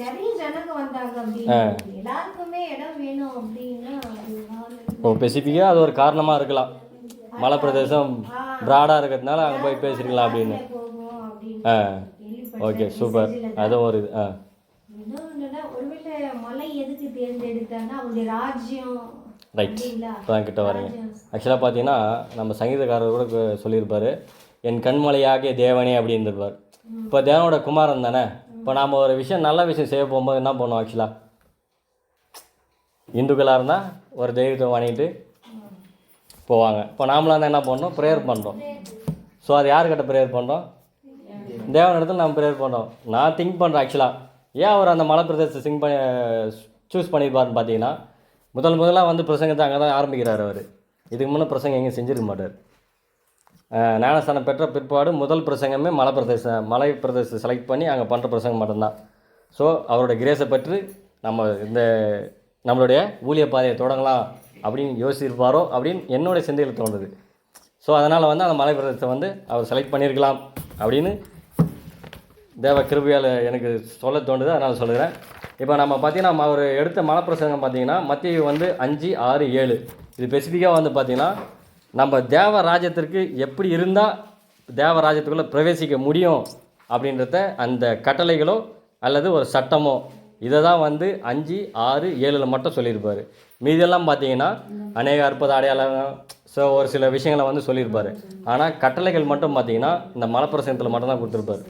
நிறைய ஜனங்க வந்தாங்க அப்படின்னு எல்லாருக்குமே இடம் வேணும் அப்படின்னா இப்போ ஸ்பெசிஃபிக்காக அது ஒரு காரணமாக இருக்கலாம். மலை பிரதேசம் ப்ராடாக இருக்கிறதுனால அங்கே போய் பேசிருக்கலாம் அப்படின்னு. Okay super. அதுவும் ஒரு ஒருவேளை மலை எதுக்கு தேர்ந்தெடுத்தாங்கன்னா அவருடைய ராஜ்யம். ரைட், இப்போ தான் கிட்ட வரீங்க. ஆக்சுவலாக பார்த்தீங்கன்னா நம்ம சங்கீதக்காரர் கூட சொல்லியிருப்பார், என் கண்மலையாகிய தேவனே அப்படின்னு இருப்பார். இப்போ தேவனோட குமாரன் தானே. இப்போ நாம் ஒரு விஷயம் நல்ல விஷயம் செய்ய போகும்போது என்ன பண்ணுவோம்? ஆக்சுவலாக இந்துக்களாக இருந்தால் ஒரு தெய்வத்தை வணங்கிட்டு போவாங்க. இப்போ நாமளாக இருந்தால் என்ன பண்ணோம்? ப்ரேயர் பண்ணுறோம். ஸோ அது யாருக்கிட்ட ப்ரேயர் பண்ணுறோம்? தேவன் இடத்துல நம்ம ப்ரேயர் பண்ணுறோம். நான் திங்க் பண்ணுறேன் ஆக்சுவலாக ஏன் அவர் அந்த மலை பிரதேசத்தை சூஸ் பண்ணியிருப்பாருன்னு பார்த்தீங்கன்னா, முதலாக வந்து பிரசங்கத்தை அங்கே தான் ஆரம்பிக்கிறார் அவர். இதுக்கு முன்னே பிரசங்கம் எங்கேயும் செஞ்சிருக்க மாட்டார். ஞானஸ்தானம் பெற்ற பிற்பாடு முதல் பிரசங்கமே மலை பிரதேசத்தை செலக்ட் பண்ணி அங்கே பண்ணுற பிரசங்கம் மட்டும்தான். ஸோ அவரோட கிரேஸை பற்றி நம்ம நம்மளுடைய ஊழிய பாதையை தொடங்கலாம் அப்படின்னு யோசிச்சிருப்பாரோ அப்படின்னு என்னுடைய சிந்தையில் தோன்றுது. ஸோ அதனால் வந்து அந்த மலை பிரதேசத்தை வந்து அவர் செலக்ட் பண்ணியிருக்கலாம் அப்படின்னு தேவ கிருபையால் எனக்கு சொல்ல தோணுது. அதனால் சொல்லுகிறேன். இப்போ நம்ம பார்த்திங்கன்னா அவர் எடுத்த மலைப்பிரசங்கம் பார்த்திங்கன்னா மத்தேயு வந்து 5, 6, 7 இது ஸ்பெசிஃபிக்காக வந்து பார்த்திங்கன்னா நம்ம தேவ ராஜ்யத்திற்கு எப்படி இருந்தால் தேவ ராஜ்யத்துக்குள்ளே பிரவேசிக்க முடியும் அப்படின்றத அந்த கட்டளைகளோ அல்லது ஒரு சட்டமோ இதை தான் வந்து 5, 6, 7 மட்டும் சொல்லியிருப்பார். மீதெல்லாம் பார்த்தீங்கன்னா அநேக அற்புத அடையாளம் ஸோ ஒரு சில விஷயங்களை வந்து சொல்லியிருப்பார். ஆனால் கட்டளைகள் மட்டும் பார்த்திங்கன்னா இந்த மலைப்பிரசங்கத்தில் மட்டும்தான் கொடுத்துருப்பார்.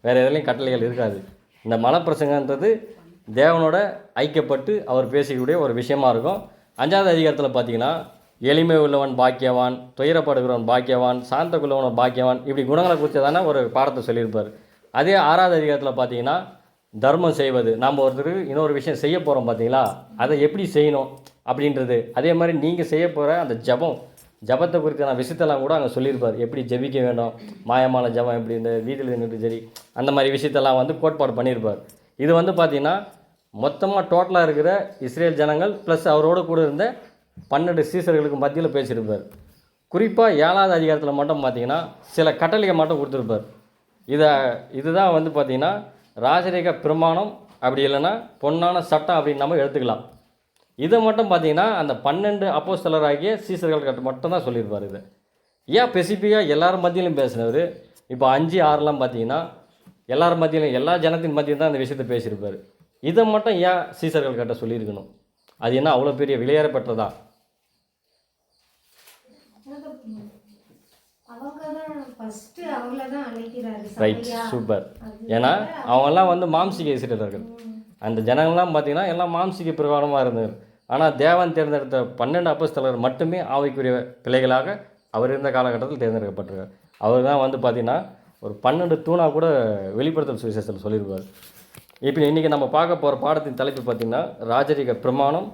வேறு எதுலேயும் கட்டளைகள் இருக்காது. இந்த மலைப்பிரசங்கன்றது தேவனோட ஐக்கியப்பட்டு அவர் பேசிக்கூடிய ஒரு விஷயமா இருக்கும். 5வது அதிகாரத்தில் பார்த்தீங்கன்னா எளிமை உள்ளவன் பாக்கியவான், துயரப்படுகிறவன் பாக்கியவான், சாந்த குள்ளவன் பாக்கியவான், இப்படி குணங்களை குறித்து தானே ஒரு பாடத்தை சொல்லியிருப்பார். அதே 6வது அதிகாரத்தில் பார்த்தீங்கன்னா தர்மம் செய்வது, நாம் ஒருத்தருக்கு இன்னொரு விஷயம் செய்ய போகிறோம் பார்த்தீங்களா, அதை எப்படி செய்யணும் அப்படின்றது. அதே மாதிரி நீங்கள் செய்ய போகிற அந்த ஜபத்தை குறித்து நான் விஷயத்தெல்லாம் கூட அங்கே சொல்லியிருப்பார். எப்படி ஜபிக்க வேண்டும், மாயமான ஜபம் எப்படி இந்த வீதியில் நின்று சரி அந்த மாதிரி விஷயத்தெல்லாம் வந்து கோட்பாடு பண்ணியிருப்பார். இது வந்து பார்த்திங்கன்னா மொத்தமாக டோட்டலாக இருக்கிற இஸ்ரேல் ஜனங்கள் ப்ளஸ் அவரோடு கூட இருந்த 12 சீசர்களுக்கு மத்தியில் பேசியிருப்பார். குறிப்பாக 7வது அதிகாரத்தில் மட்டும் பார்த்திங்கன்னா சில கட்டளையை மட்டும் கொடுத்துருப்பார். இதுதான் வந்து பார்த்திங்கன்னா ராஜரீக பிரமாணம், அப்படி இல்லைன்னா பொன்னான சட்டம் அப்படின்னு நம்ம எடுத்துக்கலாம். இதை மட்டும் பார்த்திங்கன்னா அந்த 12 அப்போஸ்தலராகிய சீசர்கள்கிட்ட மட்டும்தான் சொல்லியிருப்பார். இதை ஏன் ஸ்பெசிஃபிக்காக எல்லோரும் மத்தியிலும் பேசினவர். இப்போ 5, 6 பார்த்திங்கன்னா எல்லார் மத்தியிலும் எல்லா ஜனத்தின் மத்தியும் தான் அந்த விஷயத்தை பேசியிருப்பார். இதை மட்டும் ஏன் சீசர்கள்கிட்ட சொல்லியிருக்கணும்? அது என்ன அவ்வளோ பெரிய விலையேறப்பட்டதா? Right, super. ஏன்னா அவங்கெல்லாம் வந்து மாம்சிக இஸ்ரேலர்கள். அந்த ஜனங்கள்லாம் பார்த்திங்கன்னா எல்லாம் மாம்சிக பிரகாரமாக இருந்தது. ஆனால் தேவன் தேர்ந்தெடுத்த 12 அப்போஸ்தலர் மட்டுமே ஆவிக்குரிய பிள்ளைகளாக அவர் இருந்த காலகட்டத்தில் தேர்ந்தெடுக்கப்பட்டிருக்கார். அவர் தான் வந்து பார்த்திங்கன்னா ஒரு 12 தூணாக கூட வெளிப்படுத்தல் சுவிசேஷத்தில் சொல்லியிருப்பார். இப்போ இன்றைக்கி நம்ம பார்க்க போகிற பாடத்தின் தலைப்பு பார்த்திங்கன்னா ராஜரீக பிரமாணம்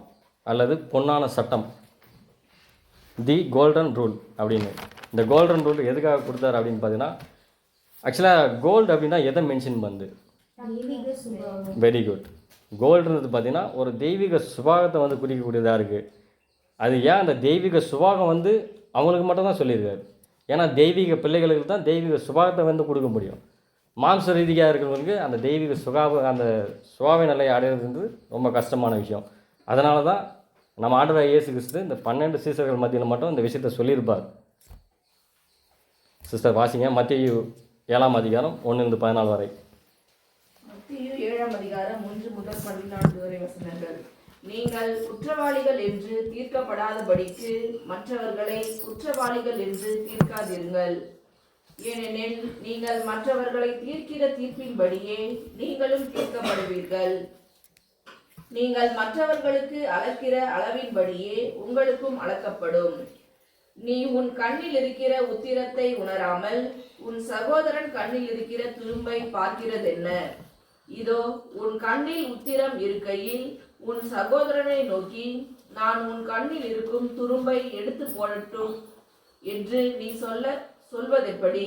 அல்லது பொன்னான சட்டம், தி கோல்டன் ரூல் அப்படின்னு. இந்த கோல்டன் ரூல் எதுக்காக கொடுத்தாரு அப்படின்னு பார்த்தீங்கன்னா, ஆக்சுவலாக கோல்டு அப்படின்னா எதை மென்ஷன் பண்ணுது? Very good. கோல்டுன்றது பார்த்திங்கன்னா ஒரு தெய்வீக சுபாகத்தை வந்து குறிக்கக்கூடியதாக இருக்குது. அது ஏன் அந்த தெய்வீக சுபாகம் வந்து அவங்களுக்கு மட்டும்தான் சொல்லியிருக்காரு. ஏன்னா தெய்வீக பிள்ளைகளுக்கு தான் தெய்வீக சுபாகத்தை வந்து கொடுக்க முடியும். மாம்ச ரீதியாக இருக்கிறவங்களுக்கு அந்த தெய்வீக அந்த சுபாவ நிலையை அடையிறது ரொம்ப கஷ்டமான விஷயம். அதனால தான் நம்ம ஆண்டவர் இயேசு கிறிஸ்து இந்த 12 சீசர்கள் மத்தியில் மட்டும் இந்த விஷயத்தை சொல்லியிருப்பார். சிஸ்டர் வாசிங்க மத்தேயு 7ஆம் அதிகாரம் 1-14 வரை. மத்தேயு 7ஆம் அதிகாரம் 1 முதல் 14 வரை வசனங்கள். நீங்கள் குற்றவாளிகள் என்று தீர்க்கப்படாதபடிக்கு மற்றவர்களை குற்றவாளிகள் என்று தீர்க்காதீர்கள். ஏனெனில் நீங்கள் மற்றவர்களை தீர்க்கிற தீர்ப்பின்படியே நீங்களும் தீர்க்கப்படுவீர்கள். நீங்கள் மற்றவர்களுக்கு அளக்கிற அளவின்படியே உங்களுக்கும் அளக்கப்படும். நீ உன் கண்ணில் இருக்கிற உத்திரத்தை உணராமல் உன் சகோதரன் கண்ணில் இருக்கிற துரும்பை பார்க்கிறதென்ன? இதோ உன் கண்ணில் உத்திரம் இருக்கையில் உன் சகோதரனை நோக்கி நான் உன் கண்ணில் இருக்கும் துரும்பை எடுத்து போடட்டும் என்று நீ சொல்வதெப்படி?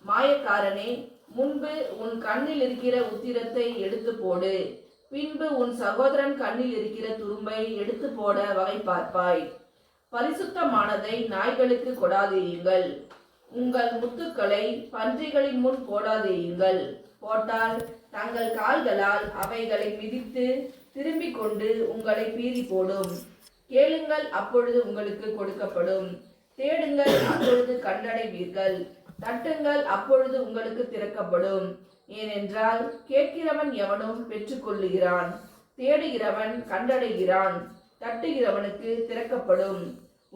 மாயக்காரனே, முன்பு உன் கண்ணில் இருக்கிற உத்திரத்தை எடுத்து போடு, பின்பு உன் சகோதரன் கண்ணில் இருக்கிற துரும்பை எடுத்து போட வகை பார்ப்பாய். பரிசுத்தமானதை நாய்களுக்கு கொடாதேயுங்கள், உங்கள் முத்துக்களை பன்றிகளின் முன் போடாதேயுங்கள். போட்டால் தங்கள் கால்களால் அவைகளை மிதித்து திரும்பிக் கொண்டு உங்களை பீறி போடும். கேளுங்கள், அப்பொழுது உங்களுக்கு கொடுக்கப்படும். தேடுங்கள், அப்பொழுது கண்டடைவீர்கள். தட்டுங்கள், அப்பொழுது உங்களுக்கு திறக்கப்படும். ஏனென்றால் கேட்கிறவன் எவனும் பெற்றுக்கொள்ளுகிறான், தேடுகிறவன் கண்டடைகிறான், தட்டுகிறவனுக்கு திறக்கப்படும்.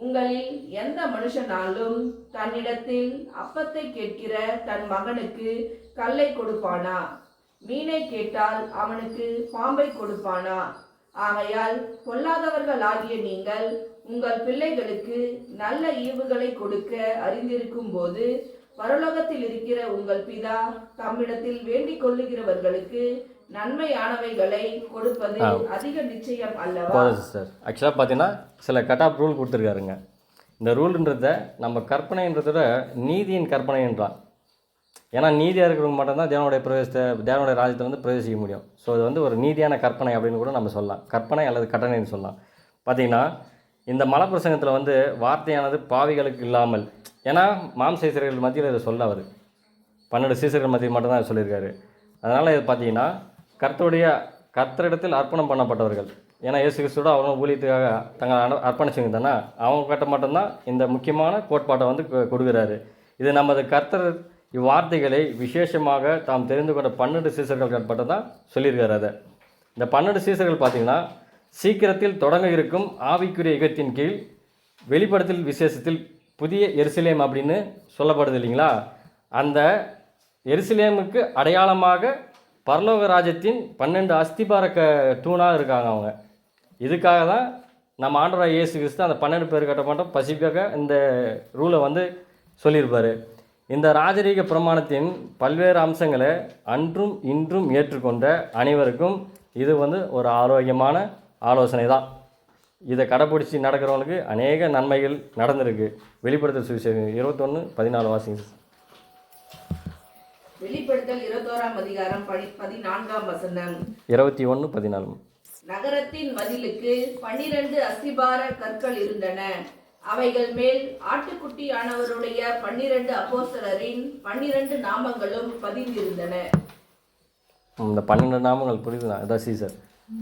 உங்களில் எந்த மனுஷனாலும் தன்னிடத்தில் அப்பத்தை கேட்கிற தன் மகனுக்கு கல்லை கொடுப்பானா? மீனை கேட்டால் அவனுக்கு பாம்பை கொடுப்பானா? ஆகையால் பொல்லாதவர்களாகிய நீங்கள் உங்கள் பிள்ளைகளுக்கு நல்ல ஈவுகளை கொடுக்க அறிந்திருக்கும் போது பரலோகத்தில் இருக்கிற உங்கள் பிதா தம்மிடத்தில் வேண்டிக் கொள்ளுகிறவர்களுக்கு நன்மையானவைகளை கொடுப்பது அதிக நிச்சயம் அல்லவா? சிஸ்டர், ஆக்சுவலாக பார்த்தீங்கன்னா சில கட் ஆஃப் ரூல் கொடுத்துருக்காருங்க. இந்த ரூல்ன்றத நம்ம கற்பனைன்றத நீதியின் கற்பனைன்றான். ஏன்னா நீதியாக இருக்கிறவங்க மட்டும்தான் தேவனுடைய ராஜ்யத்தில் வந்து பிரவேசிக்க முடியும். ஸோ இது வந்து ஒரு நீதியான கற்பனை அப்படின்னு கூட நம்ம சொல்லலாம். கற்பனை அல்லது கட்டளைன்னு சொல்லலாம். பார்த்திங்கன்னா இந்த மலப்பிரசங்கத்தில் வந்து வார்த்தையானது பாவிகளுக்கு இல்லாமல், ஏன்னா மாம்ச சீசர்கள் மத்தியில் இதை சொல்ல அவர் 12 சீசர்கள் மத்தியில் மட்டும்தான் சொல்லியிருக்காரு. அதனால் இது பார்த்திங்கன்னா கர்த்தரிடத்தில் அர்ப்பணம் பண்ணப்பட்டவர்கள். ஏன்னா இயேசு கிறிஸ்துவோட அவங்க ஊழியத்துக்காக தங்களை அர்ப்பணிச்சுங்க தானே, அவங்க கிட்ட மட்டும்தான் இந்த முக்கியமான கோட்பாட்டை வந்து கொடுக்குறாரு. இது நமது கர்த்தர் இவ்வார்த்தைகளை விசேஷமாக தாம் தெரிந்து கொண்ட 12 சீசர்கள் கட்பட்ட தான் சொல்லியிருக்காரு. அதை இந்த 12 சீசர்கள் பார்த்திங்கன்னா சீக்கிரத்தில் தொடங்க இருக்கும் ஆவிக்குரிய யுகத்தின் கீழ் வெளிப்படுத்தல் விசேஷத்தில் புதிய எருசலேம் அப்படின்னு சொல்லப்படுது இல்லைங்களா? அந்த எருசலேமுக்கு அடையாளமாக பரலோக ராஜ்யத்தின் 12 அஸ்திபார தூணாக இருக்காங்க அவங்க. இதுக்காக தான் நம்ம ஆண்டவராகிய இயேசு கிறிஸ்து அந்த 12 பேர் கட்டப்பட்ட பசிபிக்காக இந்த ரூலை வந்து சொல்லியிருப்பார். இந்த ராஜரீக பிரமாணத்தின் பல்வேறு அம்சங்களை அன்றும் இன்றும் ஏற்றுக்கொண்ட அனைவருக்கும் இது வந்து ஒரு ஆரோக்கியமான ஆலோசனை தான். இதை கடைப்பிடிச்சி நடக்கிறவங்களுக்கு அநேக நன்மைகள் நடந்திருக்கு. வெளிப்படுத்தல் சுவிசேஷம் 21:14 வாசிங்க. வெளிப்படுத்தல் 21ஆம் அதிகாரம் 14ஆம் வசனம். 21:14. நகரத்தின் மதிலுக்கு 12 அஸ்திபார கற்கள் இருந்தன. அவைகள் மேல் ஆட்டுக்குட்டியானவருடைய 12 அப்போஸ்தலரின் 12 நாமங்களும் பதிந்திருந்தன. இந்த 12 நாமங்கள் புரியுதுண்ணா? இதான்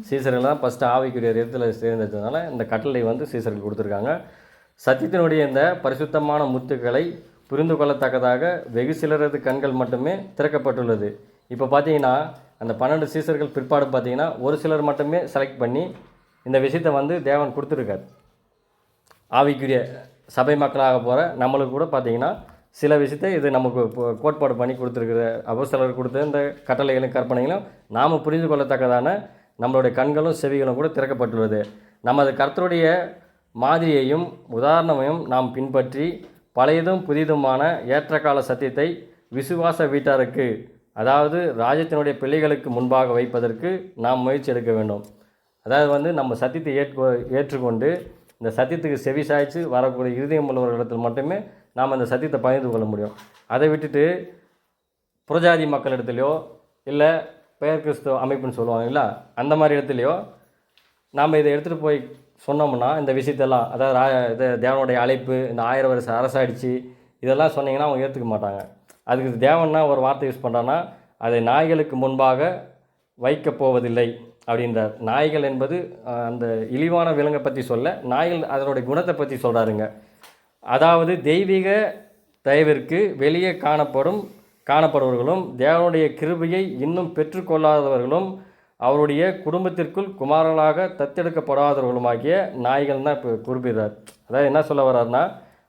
சீசர்கள் தான் ஃபஸ்ட்டு ஆவிக்குரிய இடத்துல சேர்ந்ததுனால இந்த கட்டளை வந்து சீசர்கள் கொடுத்துருக்காங்க. சத்தியத்தினுடைய இந்த பரிசுத்தமான முத்துக்களை புரிந்து கொள்ளத்தக்கதாக வெகு சிலரது கண்கள் மட்டுமே திறக்கப்பட்டுள்ளது. இப்போ பார்த்தீங்கன்னா அந்த 12 சீசர்கள் பிற்பாடு பார்த்தீங்கன்னா ஒரு சிலர் மட்டுமே செலக்ட் பண்ணி இந்த விஷயத்தை வந்து தேவன் கொடுத்துருக்காரு. ஆவிக்குரிய சபை மக்களாக போகிற நம்மளுக்கு கூட பார்த்திங்கன்னா சில விஷயத்தை இது நமக்கு கோட்பாடு பண்ணி கொடுத்துருக்குற அப்போஸ்தலர் கொடுத்த இந்த கட்டளைகளும் கற்பனைகளும் நாம் புரிந்து கொள்ளத்தக்கதான நம்மளுடைய கண்களும் செவிகளும் கூட திறக்கப்பட்டுள்ளது. நமது கர்த்தருடைய மாதிரியையும் உதாரணமையும் நாம் பின்பற்றி பழையதும் புதிதுமான ஏற்றகால சத்தியத்தை விசுவாச வீட்டாருக்கு, அதாவது ராஜ்யத்தினுடைய பிள்ளைகளுக்கு முன்பாக வைப்பதற்கு நாம் முயற்சி எடுக்க வேண்டும். அதாவது வந்து நம்ம சத்தியத்தை ஏற்றுக்கொண்டு இந்த சத்தியத்துக்கு செவி சாய்ச்சி வரக்கூடிய இருதயம் உள்ளவர்களிடத்தில் மட்டுமே நாம் அந்த சத்தியத்தை பகிர்ந்து கொள்ள முடியும். அதை விட்டுட்டு புறஜாதி மக்களிடத்துலையோ இல்லை பெயர் கிறிஸ்துவ அமைப்புன்னு சொல்லுவாங்கல்ல, அந்த மாதிரி இடத்துலையோ நாம் இதை எடுத்துகிட்டு போய் சொன்னோம்னா இந்த விஷயத்தெல்லாம், அதாவது தேவனுடைய அழைப்பு, இந்த 1000 வருஷ அரசாட்சி இதெல்லாம் சொன்னீங்கன்னா அவங்க ஏற்றுக்க மாட்டாங்க. அதுக்கு தேவன்னா ஒரு வார்த்தை யூஸ் பண்ணுறான்னா அதை நாய்களுக்கு முன்பாக வைக்கப் போவதில்லை அப்படின்றார். நாய்கள் என்பது அந்த இழிவான விலங்கை பற்றி சொல்ல, நாய்கள் அதனுடைய குணத்தை பற்றி சொல்கிறாருங்க. அதாவது தெய்வீக தயவிற்கு வெளியே காணப்படுபவர்களும் தேவனுடைய கிருபையை இன்னும் பெற்றுக்கொள்ளாதவர்களும் அவருடைய குடும்பத்திற்குள் குமாரர்களாக தத்தெடுக்கப்படாதவர்களுமாகிய நாய்கள் தான் இப்போ குறிப்பிடுறார். அதாவது என்ன சொல்ல வர்றாருன்னா,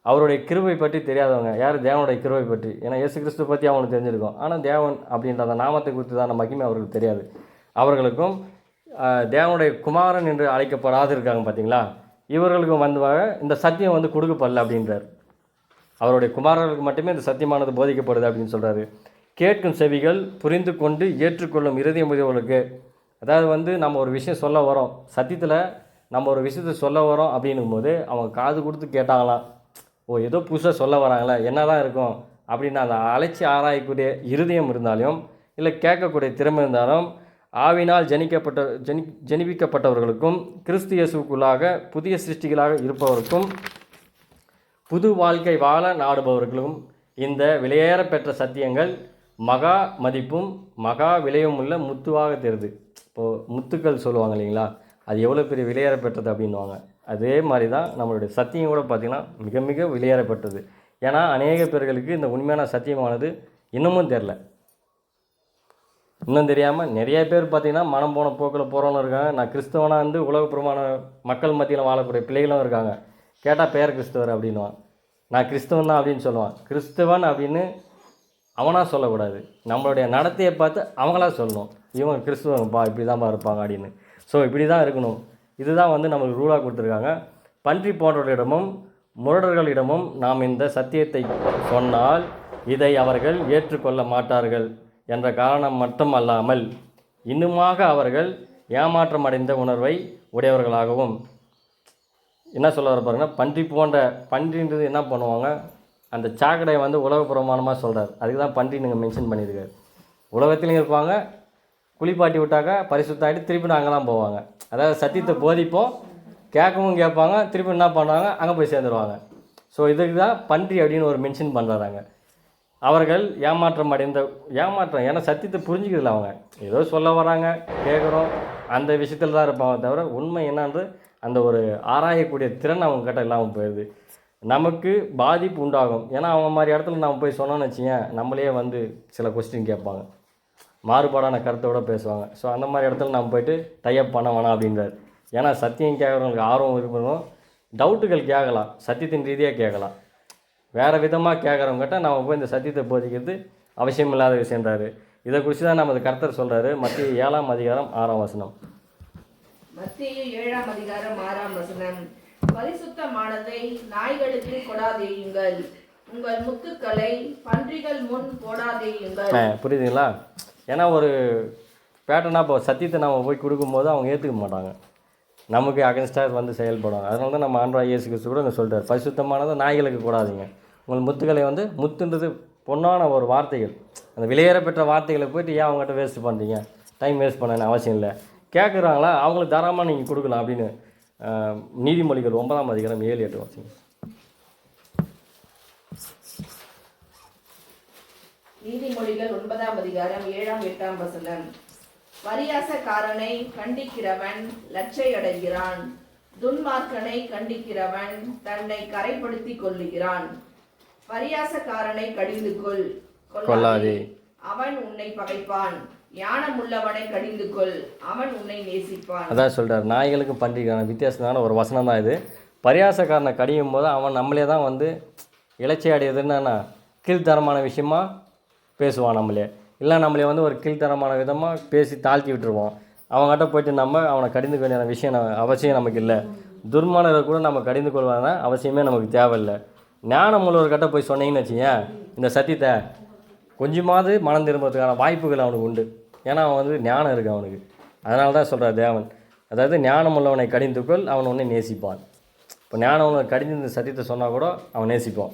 அவருடைய கிருபை பற்றி தெரியாதவங்க யார், தேவனுடைய கிருபை பற்றி. ஏன்னா இயேசு கிறிஸ்து பற்றி அவங்களுக்கு தெரிஞ்சிருக்கும், ஆனால் தேவன் அப்படின்ற அந்த நாமத்தை குறித்து தான் மகிமை அவர்களுக்கு தெரியாது. அவர்களுக்கும் தேவனுடைய குமாரன் என்று அழைக்கப்படாது இருக்காங்க பார்த்தீங்களா, இவர்களுக்கும் வந்து இந்த சத்தியம் வந்து கொடுக்கப்படல அப்படின்றார். அவருடைய குமாரர்களுக்கு மட்டுமே இந்த சத்தியமானது போதிக்கப்படுது அப்படின்னு சொல்கிறாரு. கேட்கும் செவிகள் புரிந்து கொண்டு ஏற்றுக்கொள்ளும் இருதயம் உடையவர்களுக்கு, அதாவது வந்து நம்ம ஒரு விஷயம் சொல்ல வரோம், சத்தியத்தில் நம்ம ஒரு விஷயத்தை சொல்ல வரோம் அப்படின்னும் போது அவங்க காது கொடுத்து கேட்டாங்களாம், ஓ ஏதோ புதுசாக சொல்ல வராங்களே என்ன தான் இருக்கும் அப்படின்னு அந்த அழைச்சி ஆராயக்கூடிய இருதயம் இருந்தாலும் இல்லை கேட்கக்கூடிய திறமை இருந்தாலும் ஆவினால் ஜனிப்பிக்கப்பட்டவர்களுக்கும் கிறிஸ்து இயேசுவுக்குள்ளாக புதிய சிருஷ்டிகளாக இருப்பவருக்கும் புது வாழ்க்கை வாழ நாடுபவர்களும் இந்த விலையேற பெற்ற சத்தியங்கள் மகா மதிப்பும் மகா விலையும் உள்ள முத்துவாக தெரியுது. இப்போது முத்துக்கள் சொல்லுவாங்க இல்லைங்களா, அது எவ்வளோ பெரிய விலையேறப்பெற்றது அப்படின்வாங்க. அதே மாதிரி தான் நம்மளுடைய சத்தியம் கூட பார்த்திங்கன்னா மிக மிக விலையேறப்பெற்றது. ஏன்னா அநேக பேர்களுக்கு இந்த உண்மையான சத்தியமானது இன்னமும் தெரில. இன்னும் தெரியாமல் நிறைய பேர் பார்த்திங்கன்னா மனம் போன போக்கில் போகிறவங்க இருக்காங்க. நான் கிறிஸ்தவனாக வந்து உலகப்புறமான மக்கள் மத்தியில் வாழக்கூடிய பிள்ளைகளும் இருக்காங்க. கேட்டால் பேர் கிறிஸ்தவர் அப்படின்வான். நான் கிறிஸ்தவன் தான் அப்படின்னு சொல்லுவான். கிறிஸ்தவன் அப்படின்னு அவனாக சொல்லக்கூடாது, நம்மளுடைய நடத்தையை பார்த்து அவங்களா சொல்லணும், இவங்க கிறிஸ்துவங்கப்பா இப்படி தான்ப்பா இருப்பாங்க அப்படின்னு. ஸோ இப்படி தான் இருக்கணும். இதுதான் வந்து நம்மளுக்கு ரூலாக கொடுத்துருக்காங்க. பன்றி போன்றவர்களிடமும் முரடர்களிடமும் நாம் இந்த சத்தியத்தை சொன்னால் இதை அவர்கள் ஏற்றுக்கொள்ள மாட்டார்கள் என்ற காரணம் மட்டும் அல்லாமல் இன்னுமாக அவர்கள் ஏமாற்றம் அடைந்த உணர்வை உடையவர்களாகவும், என்ன சொல்ல வர பாருங்கன்னா, பன்றின்றது என்ன பண்ணுவாங்க, அந்த சாக்கடையை வந்து உலகப்புறமானமாக சொல்கிறார். அதுக்கு தான் பன்றி நீங்கள் மென்ஷன் பண்ணியிருக்காரு. உலகத்துலேயும் இருப்பாங்க, குளிப்பாட்டி விட்டாக்கா பரிசுத்தாட்டி திருப்பி அங்கே தான் போவாங்க. அதாவது சத்தியத்தை போதிப்போம், கேட்கவும் கேட்பாங்க, திருப்பி என்ன பண்ணுவாங்க, அங்கே போய் சேர்ந்துருவாங்க. ஸோ இதுக்கு தான் பன்றி அப்படின்னு ஒரு மென்ஷன் பண்ணுறாங்க. அவர்கள் ஏமாற்றம், ஏன்னா சத்தியத்தை புரிஞ்சுக்கிறதில்ல. அவங்க ஏதோ சொல்ல வராங்க, கேட்குறோம், அந்த விஷயத்தில் தான் இருப்பாங்க தவிர உண்மை என்னான்று அந்த ஒரு ஆராயக்கூடிய திறன் அவங்கக்கிட்ட இல்லாமல் போயிடுது. நமக்கு பாதிப்பு உண்டாகும். ஏன்னா அவங்க மாதிரி இடத்துல நம்ம போய் சொன்னோன்னு வச்சுக்கேன், நம்மளே வந்து சில கொஸ்டின் கேட்பாங்க, மாறுபாடான கருத்தோடு பேசுவாங்க. ஸோ அந்த மாதிரி இடத்துல நம்ம போய்ட்டு டைப் பண்ண வேணாம் அப்படின்றார். ஏன்னா சத்தியம் கேட்குறவங்களுக்கு ஆர்வம் இருக்கணும், டவுட்டுகள் கேட்கலாம், சத்தியத்தின் ரீதியாக கேட்கலாம். வேறு விதமாக கேட்குறவங்ககிட்ட நம்ம போய் இந்த சத்தியத்தை போதிக்கிறது அவசியம் இல்லாத விஷயன்றாரு. இதை குறித்து தான் நமது கர்த்தர் சொல்கிறாரு. மத்திய 7ஆம் அதிகாரம் 6ஆம் வசனம். மத்தேயு 7ஆம் அதிகாரம் 6ஆம் வசனம். பரிசுத்தமானதை நாய்களுக்கு கொடாதேயுங்கள், உங்கள் முத்துக்களை பன்றிகள் முன் போடாதேயுங்கள். புரியுதுங்களா? ஏன்னா ஒரு பேட்டர்னாக இப்போ சத்தியத்தை நம்ம போய் கொடுக்கும்போது அவங்க ஏற்றுக்க மாட்டாங்க, நமக்கு அகென்ஸ்டாக வந்து செயல்படுவாங்க. அதனால தான் நம்ம ஆண்டவராகிய இயேசு கிறிஸ்து கூட இங்கே சொல்கிறார், பரிசுத்தமானதை நாய்களுக்கு கூடாதீங்க, உங்கள் முத்துக்களை வந்து, முத்துன்றது பொன்னான ஒரு வார்த்தைகள், அந்த விலையேற பெற்ற வார்த்தைகளை போய்ட்டு ஏன் அவங்ககிட்ட வேஸ்ட் பண்ணுறீங்க, டைம் வேஸ்ட் பண்ண அவசியம் இல்லை. கேட்குறாங்களா அவங்களுக்கு தாராளமாக நீங்கள் கொடுக்கலாம் அப்படின்னு நீதிமொழிகள் 9ஆம் அதிகாரம் 7-8 வாசிங்க. நீதிமொழிகள் 9ஆம் அதிகாரம் 7-8 வசனம். பரியாசக்காரனை கண்டிக்கிறவன் லட்சையடைகிறான், துன்மார்க்கனை கண்டிக்கிறவன் தன்னை கரைப்படுத்திக் கொள்ளுகிறான். பரியாசக்காரனை கடிந்து கொள்ளாதே, அவன் உன்னை பகைப்பான். ஞானமுள்ளவனை கடிந்து கொள், அவன் உன்னை நேசிப்பான். அதான் சொல்கிறார், நாய்களுக்கும் பன்றிக்கான வித்தியாசமான ஒரு வசனம் தான் இது. பரியாசக்காரனை கடியும் போது அவன் நம்மளே தான் வந்து இலச்சை அடையுதுன்னா கீழ்த்தரமான விஷயமா பேசுவான் நம்மளே, இல்லை நம்மளே வந்து ஒரு கீழ்த்தரமான விதமாக பேசி தாழ்த்தி விட்டுருவோம். அவங்ககிட்ட போய்ட்டு நம்ம அவனை கடிந்து கொள்ள விஷயம் அவசியம் நமக்கு இல்லை. துர்மானரை கூட நம்ம கடிந்து கொள்வாங்க அவசியமே நமக்கு தேவையில்லை. ஞானம் உள்ளவர்கிட்ட போய் சொன்னீங்கன்னு வச்சுக்கேன், இந்த சத்தியத்தை கொஞ்சமாவது மனம் திரும்புறதுக்கான வாய்ப்புகள் அவனுக்கு உண்டு. ஏன்னா அவன் வந்து ஞானம் இருக்குது அவனுக்கு. அதனால தான் சொல்கிறார் தேவன், அதாவது ஞானம் உள்ளவனை கடிந்துக்கொள், அவன் ஒன்றை நேசிப்பான். இப்போ ஞானம் உள்ளவனை கடிந்து இந்த சத்தியத்தை சொன்னால் கூட அவன் நேசிப்பான்.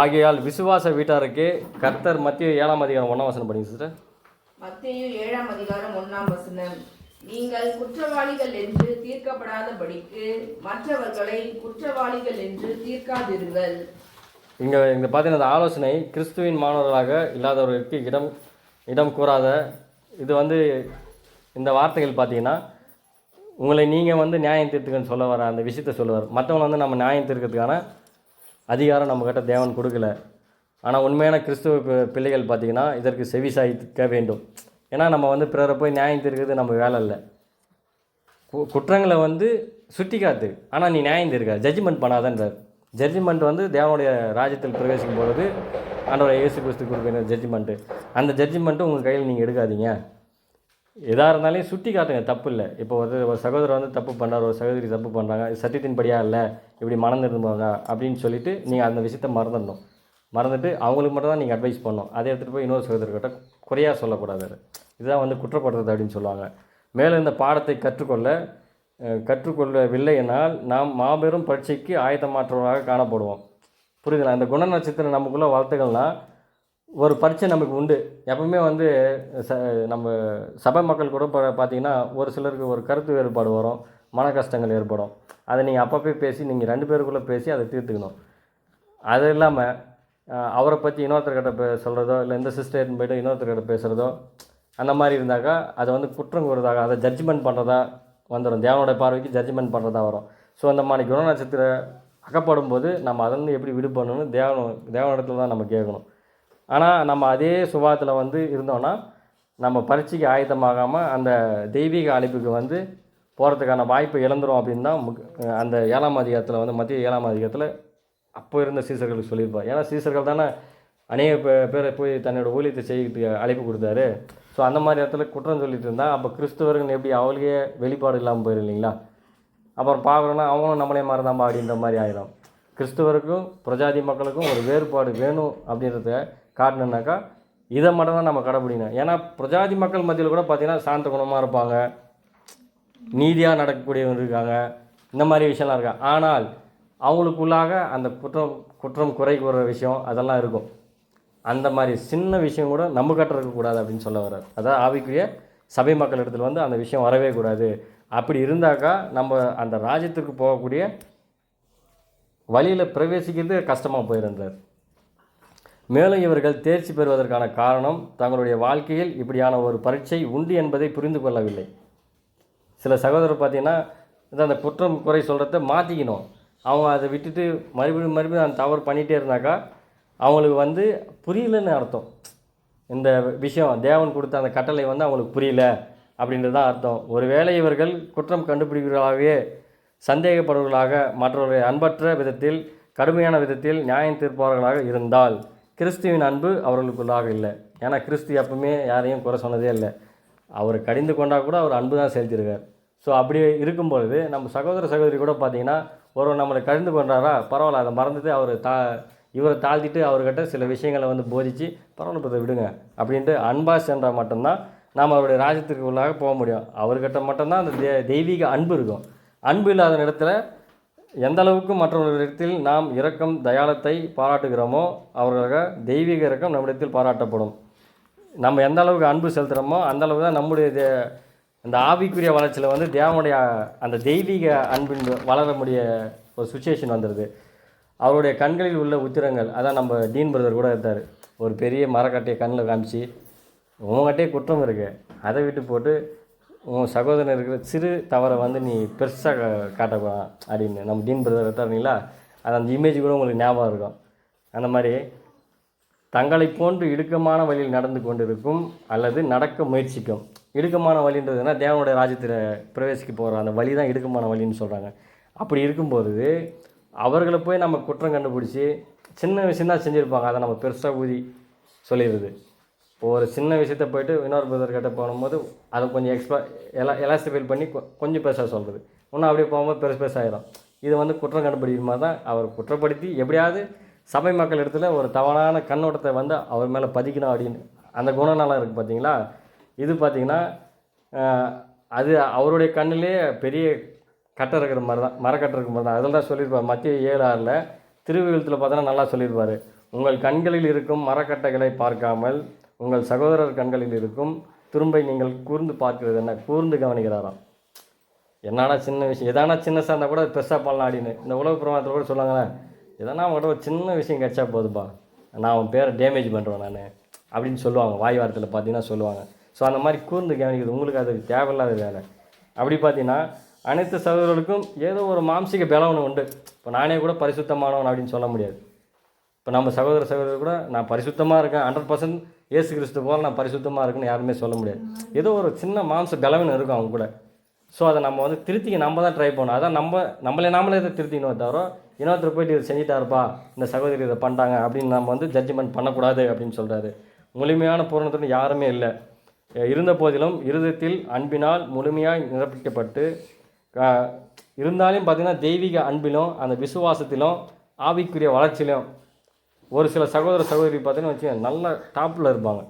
ஆகையால் விசுவாச வீட்டாருக்கு கர்த்தர் மத்தேயு 7ஆம் அதிகாரம் 1ஆம் வசனம் படிங்க சிஸ்டர். மத்தேயு 7ஆம் அதிகாரம் 1ஆம் வசனம். நீங்கள் குற்றவாளிகள் என்று தீர்க்கப்படாதபடிக்கு மற்றவர்களை குற்றவாளிகள் என்று தீர்க்காதிருங்கள். இங்கே பார்த்தீங்கன்னா இந்த ஆலோசனை கிறிஸ்துவின் மாணவர்களாக இல்லாதவர்களுக்கு இடம் கூறாத இது வந்து இந்த வார்த்தைகள் பார்த்தீங்கன்னா உங்களை நீங்கள் வந்து நியாயம் தீர்த்துக்கன்னு சொல்ல வர அந்த விஷயத்தை சொல்லுவார். மற்றவங்க வந்து நம்ம நியாயம் தீர்க்கிறதுக்கான அதிகாரம் நம்மக்கிட்ட தேவன் கொடுக்கல. ஆனால் உண்மையான கிறிஸ்துவ பிள்ளைகள் பார்த்திங்கன்னா இதற்கு செவிசாய்க்க வேண்டும். ஏன்னா நம்ம வந்து பிறரை போய் நியாயம் தீர்க்கிறது நம்ம வேலை இல்லை. குற்றங்களை வந்து சுட்டி காத்து, ஆனால் நீ நியாயம் தீர்க்க, ஜட்ஜ்மெண்ட் பண்ணாதன்றார். ஜட்ஜ்மெண்ட் வந்து தேவனுடைய ராஜ்யத்தில் பிரவேசிக்கும் பொழுது ஆண்டவரை இயேசு கிறிஸ்து கொடுக்குற ஜட்ஜ்மெண்ட்டு, அந்த ஜட்ஜ்மெண்ட்டு உங்கள் கையில் நீங்கள் எடுக்காதீங்க. எதாக இருந்தாலும் சுட்டி காட்டுங்க, தப்பு இல்லை. இப்போ ஒரு சகோதரர் வந்து தப்பு பண்ணுறாரு, ஒரு சகோதரி தப்பு பண்ணுறாங்க, சத்தியத்தின்படியாக இல்லை, இப்படி மனம் திரும்புவாங்க அப்படின்னு சொல்லிவிட்டு நீங்கள் அந்த விஷயத்தை மறந்துட்டு அவங்களுக்கு மட்டும் தான் நீங்கள் அட்வைஸ் பண்ணணும். அதை எடுத்துகிட்டு போய் இன்னொரு சகோதரர்கிட்ட குறையாக சொல்லக்கூடாது. இதுதான் வந்து குற்றப்படுறது அப்படின்னு சொல்லுவாங்க. மேலும் இந்த பாடத்தை கற்றுக்கொள்ளவில்லை என்னால் நாம் மாபெரும் பரீட்சைக்கு ஆயத்தமாற்றவராக காணப்படுவோம். புரியுதுங்களா? இந்த குண நட்சத்திரம் நமக்குள்ளே வளர்த்துக்கள்னால் ஒரு பரீட்சை நமக்கு உண்டு. எப்பவுமே வந்து நம்ம சபை மக்கள் கூட பார்த்திங்கன்னா ஒரு சிலருக்கு ஒரு கருத்து வேறுபாடு வரும், மன கஷ்டங்கள் ஏற்படும். அதை நீங்கள் அப்பப்போ பேசி நீங்கள் 2 பேருக்குள்ளே பேசி அதை தீர்த்துக்கணும். அது இல்லாமல் அவரை பற்றி இன்னொருத்தர்கிட்ட சொல்கிறதோ இல்லை இந்த சிஸ்டர்னு போய்ட்டு இன்னொருத்தர்கிட்ட பேசுகிறதோ அந்த மாதிரி இருந்தாக்கா அதை வந்து குற்றம் கூறுறதாக அதை ஜட்ஜ்மெண்ட் பண்ணுறதா வந்துடும். தேவனுடைய பார்வைக்கு ஜட்ஜ்மெண்ட் பண்ணுறதா வரும். ஸோ அந்த மாதிரி குண நட்சத்திர அகப்படும் போது நம்ம அதிலிருந்து எப்படி விடுபடணும்னு தேவனிடத்தில் தான் நம்ம கேட்கணும். ஆனால் நம்ம அதே சுபாவத்தில் வந்து இருந்தோன்னா நம்ம பரீட்சைக்கு ஆயத்தமாகாமல் அந்த தெய்வீக அழைப்புக்கு வந்து போகிறதுக்கான வாய்ப்பை இழந்துரும் அப்படின்னு தான் அந்த 7ஆம் அதிகாரத்தில் வந்து மத்திய 7ஆம் அதிகாரத்தில் அப்போ இருந்த சீசர்களுக்கு சொல்லியிருப்பார். ஏன்னா சீசர்கள் தானே அநேக பேரை போய் தன்னோட ஊழியத்தை செய்யறதுக்கு அழைப்பு கொடுத்தாரு. ஸோ அந்த மாதிரி இடத்துல குற்றம் சொல்லிட்டு இருந்தால் அப்போ கிறிஸ்தவர்கள் எப்படி அவளுக்கே வெளிப்பாடு இல்லாமல் போயிடும் இல்லைங்களா? அப்புறம் பார்க்குறோன்னா அவங்களும் நம்மளே மாதிரி தான் அப்படின்ற மாதிரி ஆகிடும். கிறிஸ்தவருக்கும் பிரஜாதி மக்களுக்கும் ஒரு வேறுபாடு வேணும் அப்படின்றத காட்டணுன்னாக்கா இதை மட்டும் தான் நம்ம கடைப்பிடிக்கணும். ஏன்னா பிரஜாதி மக்கள் மத்தியில் கூட பார்த்திங்கன்னா சாந்த குணமாக இருப்பாங்க, நீதியாக நடக்கக்கூடியவங்க இருக்காங்க, இந்த மாதிரி விஷயம்லாம் இருக்காங்க. ஆனால் அவங்களுக்குள்ளாக அந்த குற்றம் குறை கூறுற விஷயம் அதெல்லாம் இருக்கும். அந்த மாதிரி சின்ன விஷயம் கூட நம்ம கட்டுறக்கூடாது அப்படின்னு சொல்ல வர்றார். அதாவது ஆவிக்குரிய சபை மக்கள் இடத்துல வந்து அந்த விஷயம் வரவே கூடாது. அப்படி இருந்தாக்கா நம்ம அந்த ராஜ்யத்துக்கு போகக்கூடிய வழியில் பிரவேசிக்கிறது கஷ்டமாக போயிருந்தார். மேலும் இவர்கள் தேர்ச்சி பெறுவதற்கான காரணம் தங்களுடைய வாழ்க்கையில் இப்படியான ஒரு பரீட்சை உண்டு என்பதை புரிந்து கொள்ளவில்லை. சில சகோதரர் பார்த்திங்கன்னா அந்த குற்றம் குறை சொல்கிறத மாற்றிக்கணும். அவங்க அதை விட்டுட்டு மறுபடியும் அந்த தவறு பண்ணிகிட்டே இருந்தாக்கா அவங்களுக்கு வந்து புரியலன்னு அர்த்தம். இந்த விஷயம் தேவன் கொடுத்த அந்த கட்டளை வந்து அவங்களுக்கு புரியல அப்படின்றது தான் அர்த்தம். ஒருவேளை இவர்கள் குற்றம் கண்டுபிடிக்கிறவர்களாகவே சந்தேகப்படுவர்களாக மற்றவர்களை அன்பற்ற விதத்தில் கடுமையான விதத்தில் நியாயம் தீர்ப்பவர்களாக இருந்தால் கிறிஸ்துவின் அன்பு அவர்களுக்குள்ளாக இல்லை. ஏன்னா கிறிஸ்து எப்பவுமே யாரையும் குறை சொன்னதே இல்லை. அவர் கடிந்து கொண்டால் கூட அவர் அன்பு தான் செலுத்தியிருக்கார். ஸோ அப்படி இருக்கும்பொழுது நம்ம சகோதர சகோதரி கூட பார்த்திங்கன்னா ஒருவர் நம்மளை கடிந்து கொண்டாரா, பரவாயில்ல, அதை மறந்துட்டு அவர் இவரை தாழ்த்திட்டு அவர்கிட்ட சில விஷயங்களை வந்து போதித்து பரவாயில்ல பற்றி விடுங்க அப்படின்ட்டு அன்பா சென்றால் மட்டும்தான் நாம் அவருடைய ராஜ்யத்திற்கு உள்ளாக போக முடியும். அவர்கிட்ட மட்டும்தான் அந்த தெய்வீக அன்பு இருக்கும். அன்பு இல்லாத இடத்துல எந்த அளவுக்கு மற்றவர்களிடத்தில் நாம் இரக்கம் தயாளத்தை பாராட்டுகிறோமோ அவர்களுக்கு தெய்வீக இரக்கம் நம்மிடத்தில் பாராட்டப்படும். நம்ம எந்த அளவுக்கு அன்பு செலுத்துகிறோமோ அந்த அளவுக்கு தான் நம்முடைய அந்த ஆவிக்குரிய வளர்ச்சியில் வந்து தேவனுடைய அந்த தெய்வீக அன்பின் வளர முடிய ஒரு சுச்சுவேஷன் வந்துடுது. அவருடைய கண்களில் உள்ள உத்திரங்கள், அதான் நம்ம டீன் பிரதர் கூட இருந்தார், ஒரு பெரிய மரக்கட்டையை கண்ணில் காமிச்சு உங்கள்கிட்டே குற்றம் இருக்குது, அதை விட்டு போட்டு உன் சகோதரன் இருக்கிற சிறு தவறை வந்து நீ பெருசாக காட்டக்கூடாது அப்படின்னு நம்ம டீன் பிரதர் எடுத்தாருங்களா. அது அந்த இமேஜ் கூட உங்களுக்கு ஞாபகம் இருக்கும். அந்த மாதிரி தங்களை போன்று இடுக்கமான வழியில் நடந்து கொண்டிருக்கும் அல்லது நடக்க முயற்சிக்கும். இடுக்கமான வழின்றதுன்னா தேவனுடைய ராஜ்யத்தில் பிரவேசிக்க போகிற அந்த வழி தான் இடுக்கமான வழின்னு சொல்கிறாங்க. அப்படி இருக்கும்போது அவர்களை போய் நம்ம குற்றம் கண்டுபிடிச்சி சின்ன விஷயம் தான் செஞ்சுருப்பாங்க, அதை நம்ம பெருசாக ஊதி சொல்லிடுறது. ஒரு சின்ன விஷயத்த போய்ட்டு இன்னொரு பிரதர் கிட்ட போகும்போது அதை கொஞ்சம் எலாஸ்டிஃபைல் பண்ணி கொஞ்சம் பெருசாக சொல்கிறது. இன்னும் அப்படியே போகும்போது பெருசாகிடும். இது வந்து குற்றம் கண்டுபிடிக்கிற மாதிரி தான். அவர் குற்றப்படுத்தி எப்படியாவது சபை மக்கள் இடத்துல ஒரு தவறான கண்ணோட்டத்தை வந்து அவர் மேலே பதிக்கணும் அப்படின்னு அந்த குணநலம் இருக்குது பார்த்தீங்களா. இது பார்த்திங்கன்னா அது அவருடைய கண்ணிலே பெரிய கட்டை இருக்கிற மாதிரி தான், மரக்கட்டை இருக்கிற மாதிரி தான். அதில் தான் சொல்லியிருப்பார் மத்திய 7:6 திருவிழுத்தில் பார்த்தோன்னா நல்லா சொல்லியிருப்பார். உங்கள் கண்களில் இருக்கும் மரக்கட்டைகளை பார்க்காமல் உங்கள் சகோதரர் கண்களில் இருக்கும் துரும்பை நீங்கள் கூர்ந்து பார்க்கிறது என்ன, கூர்ந்து கவனிக்கிறாராம். என்னடா சின்ன விஷயம், எதானா சின்னசாக இருந்தால் கூட பெருசாக பண்ணலாம் அப்படின்னு இந்த உலக பிரமாணத்தில் கூட சொல்லுவாங்களேன். எதனா அவங்கள்ட்ட ஒரு சின்ன விஷயம் கிடச்சா போதுப்பா, நான் அவன் பேரை டேமேஜ் பண்ணுறேன் நான் அப்படின்னு சொல்லுவாங்க. வாய் வாரத்தில் பார்த்தீங்கன்னா சொல்லுவாங்க. ஸோ அந்த மாதிரி கூர்ந்து கவனிக்கிறது உங்களுக்கு அது தேவையில்லாத வேலை. அப்படி பார்த்தீங்கன்னா அனைத்து சகோதரர்களுக்கும் ஏதோ ஒரு மாம்சிக பலவன் உண்டு. இப்போ நானே கூட பரிசுத்தமானவன் அப்படின்னு சொல்ல முடியாது. இப்போ நம்ம சகோதரர் கூட நான் பரிசுத்தமாக இருக்கேன் 100% இயேசு கிறிஸ்து போல் நான் பரிசுத்தமாக இருக்குன்னு யாருமே சொல்ல முடியாது. ஏதோ ஒரு சின்ன மாம்ச பலவன் இருக்கும் அவங்க கூட. ஸோ அதை நம்ம வந்து திருத்திக்க நம்ம தான் ட்ரை பண்ணணும். அதான் நம்மளே இதை திருத்திக்கணும் தவிர இன்னொருத்தர் போய்ட்டு இதை செஞ்சுட்டாருப்பா, இந்த சகோதரி இதை பண்ணிட்டாங்க அப்படின்னு நம்ம வந்து ஜட்ஜ்மெண்ட் பண்ணக்கூடாது அப்படின்னு சொல்கிறாரு. முழுமையான பூரணத்துடன் யாருமே இல்லை. இருந்த போதிலும் இருதயத்தில் அன்பினால் முழுமையாக நிரப்பிக்கப்பட்டு இருந்தாலும் பார்த்திங்கன்னா தெய்வீக அன்பிலும் அந்த விசுவாசத்திலும் ஆவிக்குரிய வளர்ச்சியிலும் ஒரு சில சகோதரி பார்த்தீங்கன்னா வச்சுக்கோங்க நல்ல டாப்பில் இருப்பாங்க.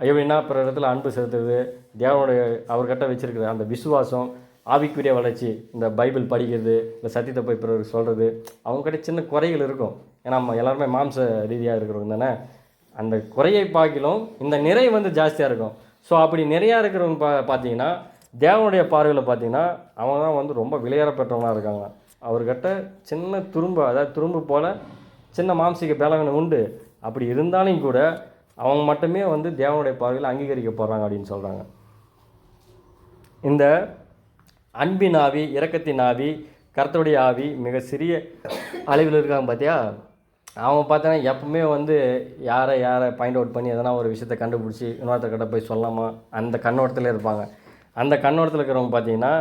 எப்படின்னா பிற இடத்துல அன்பு செலுத்துறது, தேவனுடைய அவர்கிட்ட வச்சுருக்கிற அந்த விசுவாசம், ஆவிக்குரிய வளர்ச்சி, இந்த பைபிள் படிக்கிறது, இந்த சத்தியத்தை போய் பிறகு சொல்கிறது, அவங்ககிட்ட சின்ன குறைகள் இருக்கும். ஏன்னா நம்ம எல்லாருமே மாம்ச ரீதியாக இருக்கிறவங்க தானே. அந்த குறையை பார்க்கிலும் இந்த நிறை வந்து ஜாஸ்தியாக இருக்கும். ஸோ அப்படி நிறையா இருக்கிறவங்க பார்த்தீங்கன்னா தேவனுடைய பார்வையில் பார்த்தீங்கன்னா அவங்க தான் வந்து ரொம்ப விலையேற பெற்றவங்களாக இருக்காங்க. அவர்கிட்ட சின்ன துரும்பு, அதாவது துரும்பு போல் சின்ன மாம்சீக பலவீனம் உண்டு. அப்படி இருந்தாலும் கூட அவங்க மட்டுமே வந்து தேவனுடைய பார்வையில் அங்கீகரிக்கப்படுறாங்க அப்படின்னு சொல்கிறாங்க. இந்த அன்பின் ஆவி, இரக்கத்தின் ஆவி, கர்த்தருடைய ஆவி மிக சிறிய அளவில் இருக்காங்க பார்த்தியா. அவங்க பார்த்தோன்னா எப்பவுமே வந்து யாரை பாயிண்ட் அவுட் பண்ணி எதனா ஒரு விஷயத்தை கண்டுபிடிச்சி இன்னொருத்தர்கிட்ட போய் சொல்லாமா அந்த கண்ணோட்டத்தில் இருப்பாங்க. அந்த கண்ணோட்டத்தில் இருக்கிறவங்க பார்த்தீங்கன்னா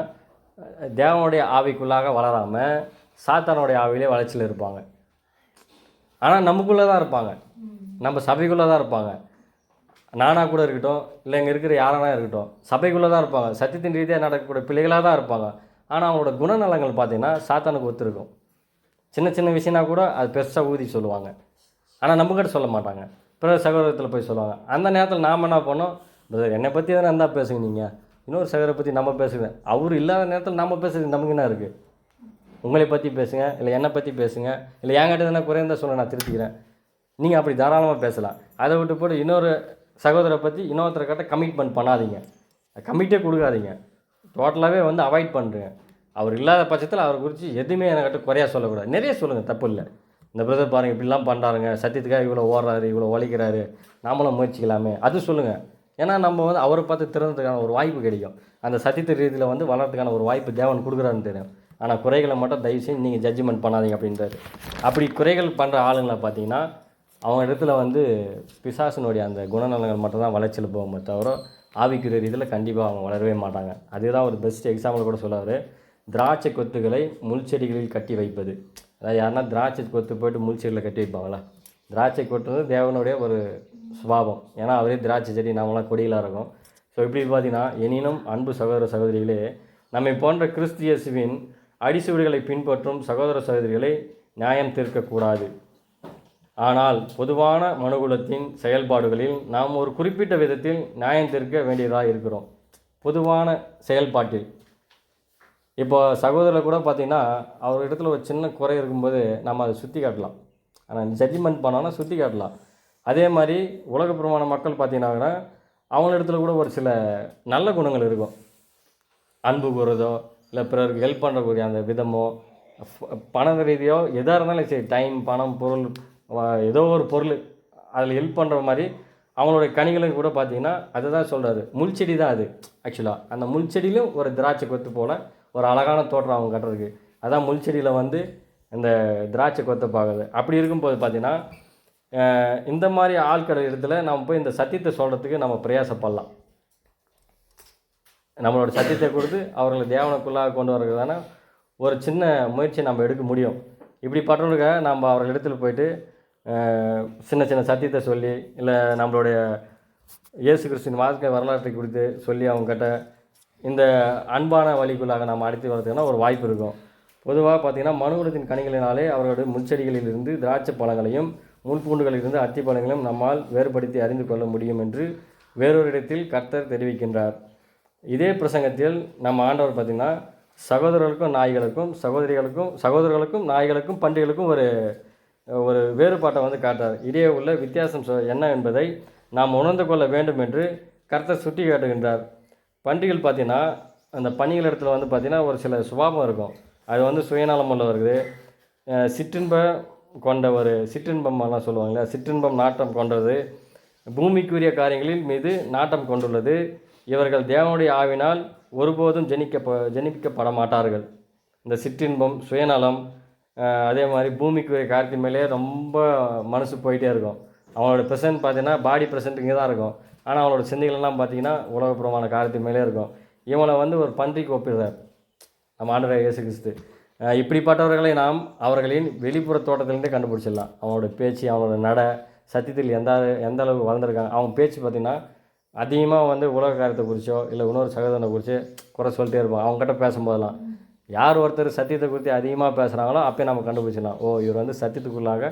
தேவனுடைய ஆவிக்குள்ளாக வளராமல் சாத்தானுடைய ஆவிலே வளர்ச்சியில் இருப்பாங்க. ஆனால் நமக்குள்ளே தான் இருப்பாங்க, நம்ம சபைக்குள்ளே தான் இருப்பாங்க. நானாக கூட இருக்கட்டும், இல்லை இங்கே இருக்கிற யாரானா இருக்கட்டும், சபைக்குள்ளே தான் இருப்பாங்க, சத்தியத்தின் ரீதியாக நடக்கக்கூடிய பிள்ளைகளாக தான் இருப்பாங்க. ஆனால் அவங்களோட குணநலங்கள் பார்த்திங்கன்னா சாத்தானுக்கு ஒத்துருக்கும். சின்ன சின்ன விஷயம்னா கூட அது பெருசாக ஊதி சொல்லுவாங்க. ஆனால் நம்மக்கிட்ட சொல்ல மாட்டாங்க, பிற சகோதரத்தில் போய் சொல்லுவாங்க. அந்த நேரத்தில் நாம் என்ன பண்ணோம், பிரதர் என்னை பற்றி தானே இருந்தால் பேசுங்க, நீங்கள் இன்னொரு சகோதரை பற்றி நம்ம பேசுகிறேன். அவர் இல்லாத நேரத்தில் நம்ம பேசுகிறது நமக்கு என்ன இருக்குது? உங்களை பற்றி பேசுங்க, இல்லை என்னை பற்றி பேசுங்க, இல்லை என்கிட்ட எதனா குறைந்தா சொல்ல நான் திருத்திக்கிறேன். நீங்கள் அப்படி தாராளமாக பேசலாம். அதை விட்டு போட்டு இன்னொரு சகோதரை பற்றி இன்னொருத்தர்கிட்ட கமிட்மெண்ட் பண்ணாதீங்க, கமிட்டே கொடுக்காதீங்க, டோட்டலாகவே வந்து அவாய்ட் பண்ணுறேங்க. அவர் இல்லாத பட்சத்தில் அவரை குறித்து எதுவுமே என்கிட்ட குறையா சொல்லக்கூடாது. நிறைய சொல்லுங்கள், தப்பு இல்லை. இந்த பிரதர் பாருங்கள் இப்படிலாம் பண்ணுறாருங்க, சத்தியத்துக்காக இவ்வளோ ஓடுறாரு, இவ்வளோ உழைக்கிறாரு, நாமளும் முயற்சிக்கலாமே, அது சொல்லுங்கள். ஏன்னா நம்ம வந்து அவரை பார்த்து திறந்ததுக்கான ஒரு வாய்ப்பு கிடைக்கும். அந்த சத்தியத்து ரீதியில் வந்து வளர்கிறதுக்கான ஒரு வாய்ப்பு தேவன் கொடுக்குறான்னு தெரியும். ஆனால் குறைகளை மட்டும் தயவு செஞ்சு நீங்கள் ஜட்ஜ்மெண்ட் பண்ணாதீங்க அப்படின்றாரு. அப்படி குறைகள் பண்ணுற ஆளுங்களை பார்த்தீங்கன்னா அவங்க இடத்துல வந்து பிசாசினுடைய அந்த குணநலங்கள் மட்டும் தான் வளர்ச்சியில் போகுமே தவிர ஆவிக்குரிய ரீதியில் கண்டிப்பாக அவங்க வளரவே மாட்டாங்க. அதுதான் ஒரு பெஸ்ட் எக்ஸாம்பிள் கூட சொல்லுவார். திராட்சை கொத்துகளை முள்செடிகளில் கட்டி வைப்பது. அதாவது யாருன்னா திராட்சை கொத்து போய்ட்டு முள்செடியில் கட்டி வைப்பாங்களா? திராட்சை கொட்டுறது தேவனுடைய ஒரு சுபாவம். ஏன்னா அவரே திராட்சை செடி, நாமெல்லாம் கொடிகளாக இருக்கும். ஸோ இப்படி பார்த்தீங்கன்னா எனினும் அன்பு சகோதர சகோதரிகளே, நம்மை போன்ற கிறிஸ்து இயேசுவின் அடிசுவடுகளை பின்பற்றும் சகோதர சகோதரிகளை நியாயம் தீர்க்கக்கூடாது. ஆனால் பொதுவான மனுகுலத்தின் செயல்பாடுகளில் நாம் ஒரு குறிப்பிட்ட விதத்தில் நியாயம் தீர்க்க வேண்டியதாக இருக்கிறோம். பொதுவான செயல்பாட்டில் இப்போ சகோதரர் கூட பார்த்திங்கன்னா அவர் இடத்துல ஒரு சின்ன குறை இருக்கும்போது நம்ம அதை சுற்றி காட்டலாம். ஆனால் ஜட்ஜ்மெண்ட் பண்ணோன்னா சுற்றி காட்டலாம். அதே மாதிரி உலகப்புறமான மக்கள் பார்த்திங்கன்னா அவங்க இடத்துல கூட ஒரு சில நல்ல குணங்கள் இருக்கும். அன்பு கூறுறதோ, இல்லை பிறருக்கு ஹெல்ப் பண்ணுறக்கூடிய அந்த விதமோ, பண ரீதியோ எதாக இருந்தாலும் சரி, டைம், பணம், பொருள், ஏதோ ஒரு பொருள் அதில் ஹெல்ப் பண்ணுற மாதிரி அவங்களுடைய கனிகளுக்கு கூட பார்த்திங்கன்னா அதை தான் சொல்கிறாரு. முள்செடி தான் அது. ஆக்சுவலாக அந்த முள்செடியிலும் ஒரு திராட்சை கொத்து போல் ஒரு அழகான தோற்றம் அவங்க கட்டுறதுக்கு, அதான் முள்செடியில் வந்து இந்த திராட்சை கொத்தை பார்க்குது. அப்படி இருக்கும்போது பார்த்திங்கன்னா இந்த மாதிரி ஆட்கள் இடத்துல நம்ம போய் இந்த சத்தியத்தை சொல்கிறதுக்கு நம்ம பிரயாசப்படலாம். நம்மளோட சத்தியத்தை கொடுத்து அவர்களை தேவனுக்குள்ளாக கொண்டு வரதுக்கான ஒரு சின்ன முயற்சி நம்ம எடுக்க முடியும். இப்படி பட்டவங்க நம்ம அவர்கள் இடத்துல போயிட்டு சின்ன சின்ன சத்தியத்தை சொல்லி, இல்லை நம்மளுடைய இயேசு கிறிஸ்துவின் வாழ்க்கை வரலாற்றை குறித்து சொல்லி அவங்ககிட்ட இந்த அன்பான வழிக்குள்ளாக நம்ம அழைத்து வரதுக்கான ஒரு வாய்ப்பு இருக்கும். பொதுவாக பார்த்திங்கன்னா மனுகுலத்தின் கனிகளினாலே அவர்களுடைய முள்செடிகளிலிருந்து திராட்சை பழங்களையும் முள்பூண்டுகளிலிருந்து அத்தி பழங்களையும் நம்மால் வேறுபடுத்தி அறிந்து கொள்ள முடியும் என்று வேறொரு இடத்தில் கர்த்தர் தெரிவிக்கின்றார். இதே பிரசங்கத்தில் நம்ம ஆண்டவர் பார்த்திங்கன்னா சகோதரர்களுக்கும் நாய்களுக்கும், சகோதரர்களுக்கும் நாய்களுக்கும் பன்றிகளுக்கும் ஒரு வேறுபாட்டை வந்து காட்டார். இடையே உள்ள வித்தியாசம் என்ன என்பதை நாம் உணர்ந்து கொள்ள வேண்டும் என்று கர்த்தர் சுட்டி காட்டுகின்றார். பன்றிகள் பார்த்திங்கன்னா அந்த பன்றிகள் இடத்துல வந்து பார்த்திங்கன்னா ஒரு சில சுபாவம் இருக்கும். அது வந்து சுயநலம் உள்ளவர்கள், சிற்றின்பம்லாம் சொல்லுவாங்களே, சிற்றின்பம் நாட்டம் கொண்டது, பூமிக்குரிய காரியங்களில் மீது நாட்டம் கொண்டுள்ளது. இவர்கள் தேவனுடைய ஆவினால் ஒருபோதும் ஜெனிக்கப்பட மாட்டார்கள். இந்த சிற்றின்பம், சுயநலம், அதே மாதிரி பூமிக்குரிய காரியத்தின் மேலே ரொம்ப மனசு போயிட்டே இருக்கும். அவங்களோட ப்ரெசன்ட் பார்த்தீங்கன்னா பாடி ப்ரெசன்ட் இங்கே தான் இருக்கும். ஆனால் அவங்களோட சிந்தைகள்லாம் பார்த்திங்கன்னா உலகப்புறமான காரியத்தின் மேலே இருக்கும். இவங்களை வந்து ஒரு பன்றிக்கு ஒப்பிடுறார் நம்ம ஆண்டவர் இயேசு கிறிஸ்து. இப்படிப்பட்டவர்களை நாம் அவர்களின் வெளிப்புற தோட்டத்திலேருந்தே கண்டுபிடிச்சிடலாம். அவங்களோட பேச்சு, அவங்களோட நடை, சத்தியத்தில் எந்த அளவுக்கு வளர்ந்துருக்காங்க. அவங்க பேச்சு பார்த்திங்கன்னா அதிகமாக வந்து உலக காரியத்தை குறிச்சோ இல்லை இன்னொரு சகோதரனை குறித்து குறை சொல்லிட்டே இருப்போம். அவங்ககிட்ட பேசும்போதெல்லாம் யார் ஒருத்தர் சத்தியத்தை குறித்து அதிகமாக பேசுகிறாங்களோ அப்போயே நம்ம கண்டுபிடிச்சிடலாம், ஓ இவர் வந்து சத்தியத்துக்குள்ளாக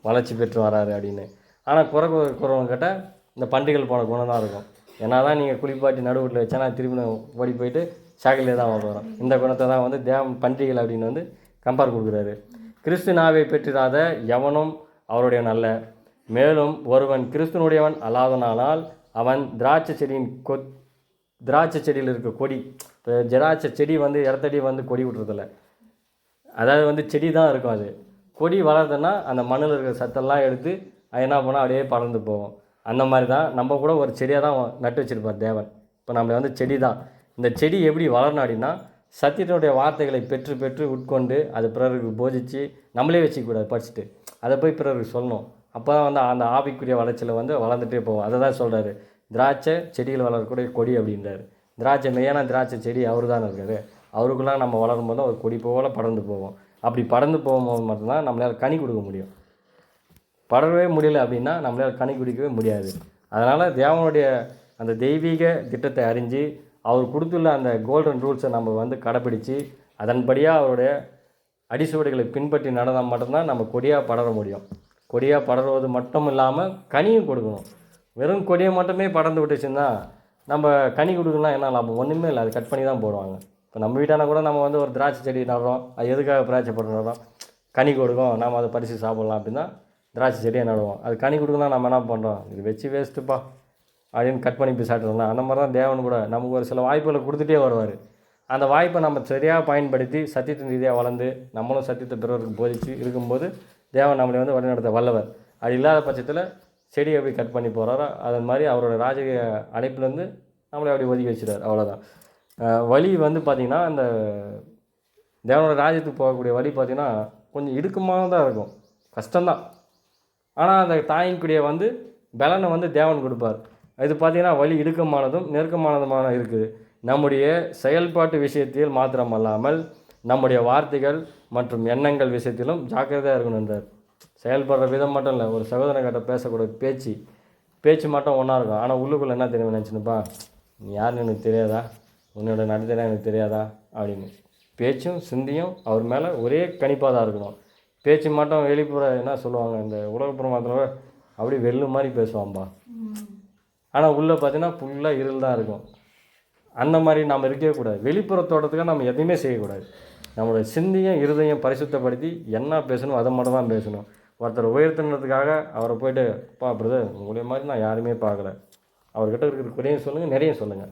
வளர்ச்சி பெற்று வராரு அப்படின்னு. ஆனால் குறவங்கிட்ட இந்த பண்டிகைகள் போன குணம் தான் இருக்கும். ஏன்னா தான் நீங்கள் குளிப்பாட்டி நடுவில் வச்சா திரும்பி ஓடி போயிட்டு சாக்கிலே தான் வரும். இந்த குணத்தை தான் வந்து பண்டிகைகள் அப்படின்னு வந்து கம்பேர் கொடுக்குறாரு. கிறிஸ்து நாவை பெற்றிராத எவனும் அவருடைய நல்ல. மேலும் ஒருவன் கிறிஸ்துனுடையவன் அல்லாதனானால் அவன் திராட்சை செடியில் இருக்க கொடி. திராட்சை செடி வந்து இடத்தடி வந்து கொடி விட்டுறதில்ல, அதாவது வந்து செடி தான் இருக்கும். அது கொடி வளருதுன்னா அந்த மண்ணில் இருக்கிற சத்தெல்லாம் எடுத்து அது என்ன பண்ணால் அப்படியே பறந்து போகும். அந்த மாதிரி தான் நம்ம கூட ஒரு செடியாக தான் நட்டு வச்சுருப்பார் தேவன். இப்போ நம்மளை வந்து செடி தான். இந்த செடி எப்படி வளரணும் அப்படின்னா சத்தியத்தினுடைய வார்த்தைகளை பெற்று பெற்று உட்கொண்டு அது பிறருக்கு போதித்து நம்மளே வச்சுக்கூடாது, படிச்சுட்டு அதை போய் பிறருக்கு சொல்லணும். அப்போ தான் வந்து அந்த ஆவிக்குரிய வளர்ச்சியில் வந்து வளர்ந்துட்டே போகும். அதை தான் சொல்கிறாரு, திராட்சை செடிகள் வளரக்கூடிய கொடி அப்படின்றாரு. திராட்சை மெய்யான திராட்சை செடி அவர் தான் இருக்காரு. அவருக்குள்ளே நம்ம வளரும் போது ஒரு கொடி போல் படர்ந்து போவோம். அப்படி படர்ந்து போகும்போது மட்டும்தான் நம்மளால் கனி கொடுக்க முடியும். படரவே முடியல அப்படின்னா நம்மளால் கனி குடிக்கவே முடியாது. அதனால் தேவனுடைய அந்த தெய்வீக திட்டத்தை அறிஞ்சு அவர் கொடுத்துள்ள அந்த கோல்டன் ரூல்ஸை நம்ம வந்து கடைப்பிடித்து அதன்படியாக அவருடைய அடிசுவடுகளை பின்பற்றி நடந்தால் மட்டும்தான் நம்ம கொடியாக படர முடியும். கொடியாக படர்வது மட்டும் இல்லாமல் கனியும் கொடுக்கணும். வெறும் கொடியை மட்டுமே படர்ந்து விட்டுச்சுன்னா நம்ம கனி கொடுக்கணும்னா என்ன லாபம்? ஒன்றுமே இல்லை, அது கட் பண்ணி தான் போடுவாங்க. இப்போ நம்ம வீட்டான கூட நம்ம வந்து ஒரு திராட்சை செடி நடுறோம், அது எதுக்காக திராட்சை போட்டு நடுறோம்? கனி கொடுக்கும், நம்ம அதை பறித்து சாப்பிட்லாம் அப்படின்னா திராட்சை செடியை நடுவோம். அது கனி கொடுக்கலாம், நம்ம என்ன பண்ணுறோம்? இது வச்சு வேஸ்ட்டுப்பா அப்படின்னு கட் பண்ணி போய் சாப்பிட்றோம்னா அந்த மாதிரி தான் தேவன் கூட நமக்கு ஒரு சில வாய்ப்புகளை கொடுத்துட்டே வருவார். அந்த வாய்ப்பை நம்ம சரியாக பயன்படுத்தி சத்தியத்தின் ரீதியாக வளர்ந்து நம்மளும் சத்தியத்தை பிறருக்கு போதிச்சு இருக்கும்போது தேவன் நம்மளை வந்து வழிநடத்த வல்லவர். அது இல்லாத பட்சத்தில் செடி எப்படி கட் பண்ணி போகிறாரோ அது மாதிரி அவரோட ராஜகீய அழைப்புலேருந்து நம்மளை அப்படி ஒதுக்கி வச்சுட்டார். அவ்வளோதான். வழி வந்து பார்த்திங்கன்னா அந்த தேவனோட ராஜ்யத்துக்கு போகக்கூடிய வழி பார்த்திங்கன்னா கொஞ்சம் இடுக்கமாக தான் இருக்கும், கஷ்டம்தான். ஆனால் அந்த தாயின்குடியை வந்து பலனை வந்து தேவன் கொடுப்பார். இது பார்த்திங்கன்னா வழி இடுக்கமானதும் நெருக்கமானதுமான இருக்குது. நம்முடைய செயல்பாட்டு விஷயத்தில் மாத்திரமல்லாமல் நம்முடைய வார்த்தைகள் மற்றும் எண்ணங்கள் விஷயத்திலும் ஜாக்கிரதையாக இருக்கணுன்றார். செயல்படுற விதம் மட்டும் இல்லை, ஒரு சகோதரங்கிட்ட பேசக்கூடிய பேச்சு மட்டும் ஒன்றா இருக்கும். ஆனால் உள்ளுக்குள்ளே என்ன தெரியும் நினச்சினுப்பா, நீ யாருன்னு எனக்கு தெரியாதா, உன்னோட நடத்தினா எனக்கு தெரியாதா அப்படின்னு. பேச்சும் சிந்தியும் அவர் மேலே ஒரே கணிப்பாக தான் இருக்கணும். பேச்சு மட்டும் வெளிப்புற என்ன சொல்லுவாங்க, இந்த உலகப்புறமாத்தில் அப்படி வெள்ளு மாதிரி பேசுவான்பா, ஆனால் உள்ளே பார்த்தீங்கன்னா ஃபுல்லாக இருள் தான் இருக்கும். அந்த மாதிரி நம்ம இருக்கவே கூடாது. வெளிப்புற தோட்டத்துக்காக நம்ம எதையுமே செய்யக்கூடாது. நம்மளோட சிந்தியும் இருதையும் பரிசுத்தப்படுத்தி என்ன பேசணும் அதை மட்டும் தான் பேசணும். ஒருத்தர் உயர்த்தினதுக்காக அவரை போய்ட்டு பா பிரதர் உங்களுடைய மாதிரி நான் யாருமே பார்க்கல, அவர்கிட்ட இருக்கிற குறையும் சொல்லுங்கள், நிறைய சொல்லுங்கள்.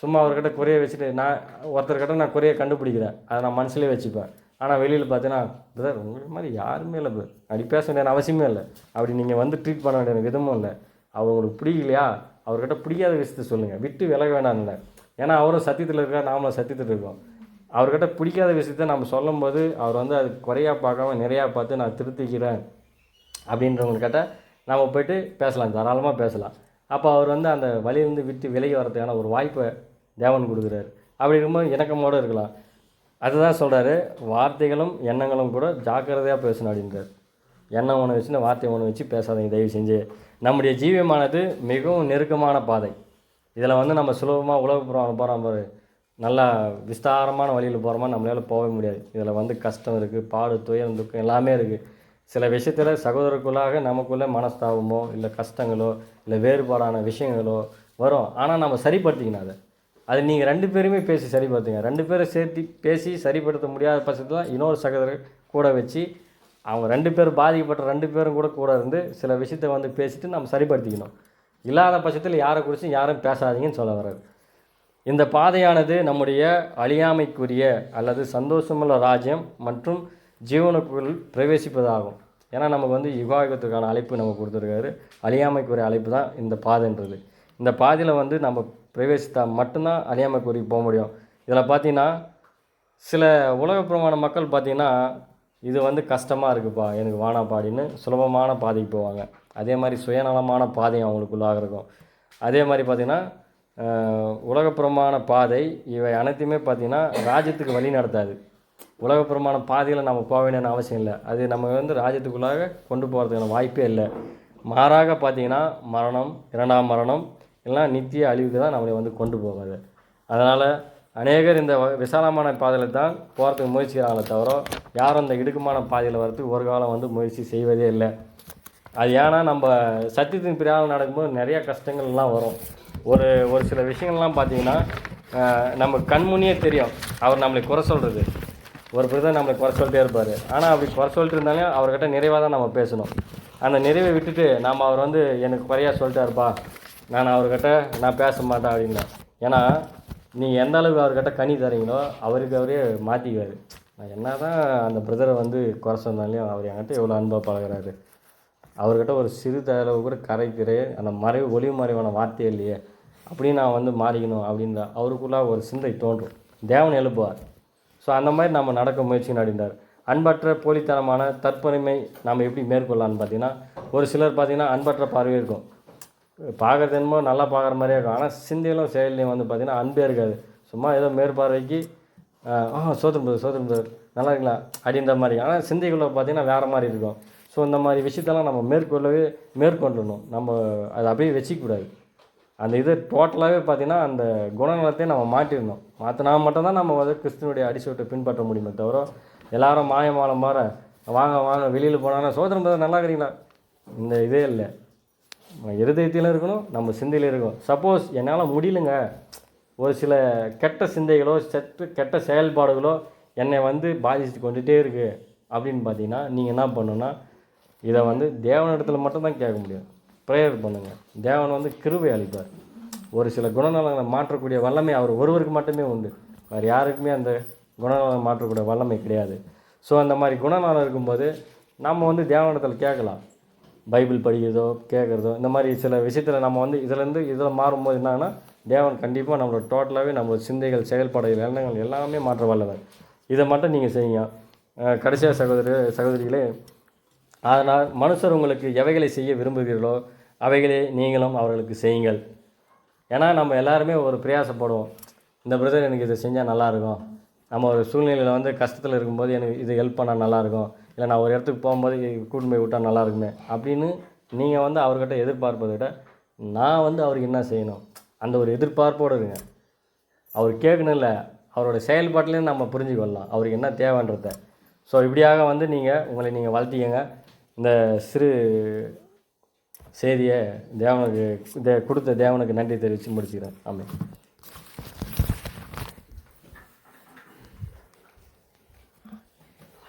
சும்மா அவர்கிட்ட குறைய வச்சுட்டு நான் ஒருத்தர்கிட்ட நான் குறைய கண்டுபிடிக்கிறேன், அதை நான் மனசுலேயே வச்சுப்பேன். ஆனால் வெளியில் பார்த்தீங்கன்னா பிரதர் உங்களுக்கு மாதிரி யாருமே இல்லை பிரதர், அப்படி பேச வேண்டிய அவசியமே இல்லை, அப்படி நீங்கள் வந்து ட்ரீட் பண்ண வேண்டிய விதமும் இல்லை. அவங்களுக்கு பிடிக்கலையா அவர்கிட்ட பிடிக்காத விஷயத்தை சொல்லுங்கள், விட்டு விலக வேண்டாம் இல்லை. ஏன்னா அவரும் சத்தியத்தில் இருக்கார், நாமளும் சத்தியத்தில் இருக்கோம். அவர்கிட்ட பிடிக்காத விஷயத்த நம்ம சொல்லும்போது அவர் வந்து அது குறையாக பார்க்காம நிறையா பார்த்து நான் திருத்திக்கிறேன் அப்படின்றவங்கக்கிட்ட நம்ம போய்ட்டு பேசலாம், தாராளமாக பேசலாம். அப்போ அவர் வந்து அந்த வழியிலேருந்து விட்டு விலகி வரதுக்கான ஒரு வாய்ப்பை தேவன் கொடுக்குறாரு. அப்படி இருக்கும்போது இணக்கமோடு இருக்கலாம். அதுதான் சொல்கிறாரு, வார்த்தைகளும் எண்ணங்களும் கூட ஜாக்கிரதையாக பேசணும் அப்படின்றார். எண்ணம் ஒன்று வச்சுன்னு வார்த்தை ஒன்று வச்சு பேசாதீங்க தயவு செஞ்சு. நம்முடைய ஜீவியமானது மிகவும் நெருக்கமான பாதை. இதில் வந்து நம்ம சுலபமாக உலகப்புறம் போகிறோம் பாரு, நல்லா விஸ்தாரமான வழியில் போகிறோமா நம்மளால் போக முடியாது. இதில் வந்து கஷ்டம் இருக்குது, பாடு துயரம் துக்கம் எல்லாமே இருக்குது. சில விஷயத்தில் சகோதரருக்குள்ளாக நமக்குள்ளே மனஸ்தாபமோ இல்லை கஷ்டங்களோ இல்லை வேறுபாடான விஷயங்களோ வரும். ஆனால் நம்ம சரிப்படுத்திக்கணும். அது நீங்கள் 2 பேருமே பேசி சரிப்படுத்துங்க. 2 பேரை சேர்த்து பேசி சரிப்படுத்த முடியாத பட்சத்தில் தான் இன்னொரு சகோதரர் கூட வச்சு அவங்க 2 பேர் பாதிக்கப்பட்ட 2 பேரும் கூட இருந்து சில விஷயத்தை வந்து பேசிட்டு நம்ம சரிப்படுத்திக்கணும். இல்லாத பட்சத்தில் யாரை குறித்து யாரும் பேசாதீங்கன்னு சொல்ல வர்றாரு. இந்த பாதையானது நம்முடைய அழியாமைக்குரிய அல்லது சந்தோஷமுள்ள ராஜ்யம் மற்றும் ஜீவனுக்குள் பிரவேசிப்பதாகும். ஏன்னா நமக்கு வந்து யுகாயுகத்துக்கான அழைப்பு நம்ம கொடுத்துருக்காரு. அழியாமைக்குரிய அழைப்பு தான் இந்த பாதைன்றது. இந்த பாதையில் வந்து நம்ம பிரவேசித்தால் மட்டும்தான் அழியாமைக்குரிய போக முடியும். இதில் பார்த்திங்கன்னா சில உலகப்புறமான மக்கள் பார்த்திங்கன்னா இது வந்து கஷ்டமாக இருக்குப்பா எனக்கு வானாப்பாடின்னு சுலபமான பாதைக்கு போவாங்க. அதே மாதிரி சுயநலமான பாதை அவங்களுக்குள்ளாக இருக்கும். அதே மாதிரி பார்த்திங்கன்னா உலகப்புறமான பாதை இவை அனைத்துமே பார்த்திங்கன்னா ராஜ்யத்துக்கு வழி நடத்தாது. உலகப்புறமான பாதையில் நம்ம போக வேண்டிய அவசியம் இல்லை. அது நம்ம வந்து ராஜ்யத்துக்குள்ளாக கொண்டு போகிறதுக்கான வாய்ப்பே இல்லை. மாறாக பார்த்திங்கன்னா மரணம், 2ஆம் மரணம் எல்லாம் நித்திய அழிவுக்கு தான் நம்மளை வந்து கொண்டு போகாது. அதனால் அநேகர் இந்த விசாலமான பாதையில் தான் போகிறதுக்கு முயற்சிக்கிறாங்களே தவிர யாரும் இந்த இடுக்கமான பாதையில் வரத்துக்கு ஒரு காலம் வந்து முயற்சி செய்வதே இல்லை. அது ஏன்னா நம்ம சத்தியத்தின் பிரியாணம் நடக்கும்போது நிறையா கஷ்டங்கள்லாம் வரும். ஒரு சில விஷயங்கள்லாம் பார்த்திங்கன்னா நம்ம கண்முன்னே தெரியும். அவர் நம்மளை குறை சொல்கிறது, ஒரு பிரதர் நம்மளை குறை சொல்லிட்டே இருப்பார். ஆனால் அப்படி குறை சொல்லிட்டு இருந்தாலும் அவர்கிட்ட நிறைவாக தான் நம்ம பேசணும். அந்த நிறைவை விட்டுட்டு நாம் அவர் வந்து எனக்கு குறையாக சொல்லிட்டாருப்பா நான் அவர்கிட்ட நான் பேச மாட்டேன் அப்படின்னா, ஏன்னா நீங்கள் எந்த அளவுக்கு அவர்கிட்ட கனி தரீங்களோ அவருக்கு அவரே மாற்றிக்குவார். நான் என்ன தான் அந்த பிரதரை வந்து குறை சொன்னாலையும் அவர் என்கிட்ட எவ்வளோ அன்பாக பழகுறாரு. அவர்கிட்ட ஒரு சிறு அளவு கூட கரைக்கிறே அந்த ஒளிவு மறைவான வார்த்தையே இல்லையே, அப்படின்னு நான் வந்து மாறிக்கணும் அப்படின்ற அவருக்குள்ளே ஒரு சிந்தை தோன்றும். தேவன் எழுப்புவார். ஸோ அந்த மாதிரி நம்ம நடக்க முயற்சின்னு அப்படின்றார். அன்பற்ற போலித்தனமான தற்பெருமை நம்ம எப்படி மேற்கொள்ளலான்னு பார்த்தீங்கன்னா, ஒரு சிலர் பார்த்திங்கன்னா அன்பற்ற பார்வையே இருக்கும். பார்க்குறது என்னமோ நல்லா பார்க்குற மாதிரியே இருக்கும். ஆனால் சிந்தையிலும் செயல்லையும் வந்து பார்த்திங்கன்னா அன்பே இருக்காது. சும்மா ஏதோ மேற்பார்வைக்கு சோதரம் பிரதர் நல்லா இருக்கலாம் அப்படின்ற மாதிரி. ஆனால் சிந்தைக்குள்ளே பார்த்திங்கன்னா வேறு மாதிரி இருக்கும். ஸோ இந்த மாதிரி விஷயத்தெல்லாம் நம்ம மேற்கொள்ளணும். நம்ம அதை அப்படியே வச்சிக்கக்கூடாது. அந்த இது டோட்டலாகவே பார்த்திங்கன்னா அந்த குணநலத்தையும் நம்ம மாற்றினா மட்டும்தான் நம்ம வந்து கிறிஸ்துவனுடைய அடிச்சுவட்டை பின்பற்ற முடியுமே தவிர, எல்லாரும் மாயமாலம் மாற வாங்க வெளியில் போனாங்கன்னா சோதரம் பிரதர் நல்லா இருக்கிறீங்களா, இந்த இதே இல்லை. இருதயத்திலும் இருக்கணும், நம்ம சிந்தையிலும் இருக்கணும். சப்போஸ் என்னால் முடியலைங்க, ஒரு சில கெட்ட சிந்தைகளோ கெட்ட செயல்பாடுகளோ என்னை வந்து பாதிச்சு கொண்டுகிட்டே இருக்குது அப்படின்னு பார்த்தீங்கன்னா, நீங்கள் என்ன பண்ணணுன்னா, இதை வந்து தேவனிடத்தில் மட்டும்தான் கேட்க முடியும். ப்ரேயர் பண்ணுங்கள். தேவன் வந்து கிருபை அளிப்பார். ஒரு சில குணநலங்களை மாற்றக்கூடிய வல்லமை அவர் ஒருவருக்கு மட்டுமே உண்டு. வேறு யாருக்குமே அந்த குணநலம் மாற்றக்கூடிய வல்லமை கிடையாது. ஸோ அந்த மாதிரி குணநலம் இருக்கும்போது நம்ம வந்து தேவனிடத்தில் கேட்கலாம். பைபிள் படிக்கிறதோ கேட்குறதோ இந்த மாதிரி சில விஷயத்தில் நம்ம வந்து இதில் மாறும்போது என்னன்னா, தேவன் கண்டிப்பாக நம்மளோட டோட்டலாகவே நம்மளோட சிந்தைகள், செயல்பாடுகள், எண்ணங்கள் எல்லாமே மாற்ற வல்லவர். இதை மட்டும் நீங்கள் செய்யுங்க. கடைசியாக சகோதரிகளே, அதனால் மனுஷர் உங்களுக்கு எவைகளை செய்ய விரும்புகிறீர்களோ அவைகளே நீங்களும் அவர்களுக்கு செய்யுங்கள். ஏன்னா நம்ம எல்லாருமே ஒரு பிரயாசப்படுவோம். இந்த பிரதர் எனக்கு இதை செஞ்சால் நல்லாயிருக்கும், நம்ம ஒரு சூழ்நிலையில் வந்து கஷ்டத்தில் இருக்கும்போது எனக்கு இது ஹெல்ப் பண்ணால் நல்லாயிருக்கும், இல்லை நான் ஒரு இடத்துக்கு போகும்போது கூட்டின்னு போய் விட்டால் நல்லாயிருக்குமே அப்படின்னு நீங்கள் வந்து அவர்கிட்ட எதிர்பார்ப்பதை விட, நான் வந்து அவருக்கு என்ன செய்யணும் அந்த ஒரு எதிர்பார்ப்போடு இருங்க. அவர் கேட்கணும் இல்லை, அவரோட செயல்பாட்டிலையும் நம்ம புரிஞ்சுக்கொள்ளலாம் அவருக்கு என்ன தேவைன்றத. ஸோ இப்படியாக வந்து உங்களை நீங்கள் வளர்த்திக்கங்க. இந்த சிறு செய்தியை கொடுத்த தேவனுக்கு நன்றி தெரிவித்து முடிச்சுக்கிறேன். ஆமாம்.